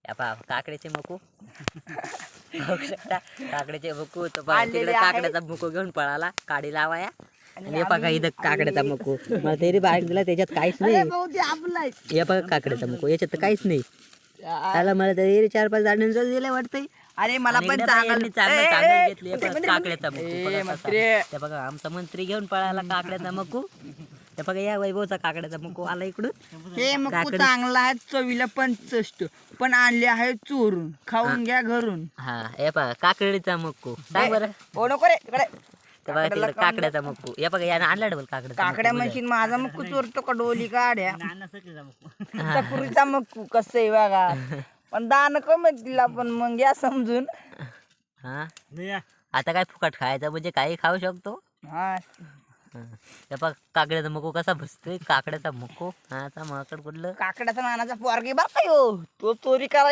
या पहा काकड्याचे मकू बघू शकता. काकड्याचे मकू तो आणलेले तिकडे आहे. काकड्याचा मुको घेऊन पळाला काडी लावाया. आणि आणि हे बघा आम्ही इथं काकड्याचा मकू मला तरी बाहेर दिला त्याच्यात काहीच अरे नाही. भाऊ ते आपलं आहे. हे बघा काकड्याचा मकू याच्यात तर काहीच नाही. त्याला मला तरी 4-5 झाडांचं दिलं वाटतंय. अरे मला आणि पण इकडे बघा यांनी चांगलं ए, चांगलं ए, घेतली. हे मंत्री, बघा मंत्री, काकड्याचा मकू ए, बघा कसा. मंत्री. ते बघा आमचा मंत्री घेऊन पळाला काकड्याचा मकू. ते बघा या वैभवचा काकड्याचा मकू आला इकडून. हे मग काकडी. चांगला आहे चवीला पण चष्ट पण आणले आहे चोरून खाऊन घ्या घरून. हा हे बघा काकडीचा मकू सांग बरं. हो नको रे तिकडे. ते बघा तिकडे काकड्याचा मकू. हे बघा यानं आणला डबल काकड्याचा काकड्या मकू. म्हणशील माझा मक्कू चोरतो का डोली काढ्या चकुरीचा मक्कू कसं आहे बघा. पण दान कमी दिला पण मग या समजून. हा आता काय फुकट खायचं म्हणजे काही खाऊ शकतो. हा हे बघ काकड्याचा मको कसा बसतोय. काकड्याचा मको हा आता माकड कुठलं काकड्याचा नानाचा पोरगी बरं का ह्यो. तो चोरी करा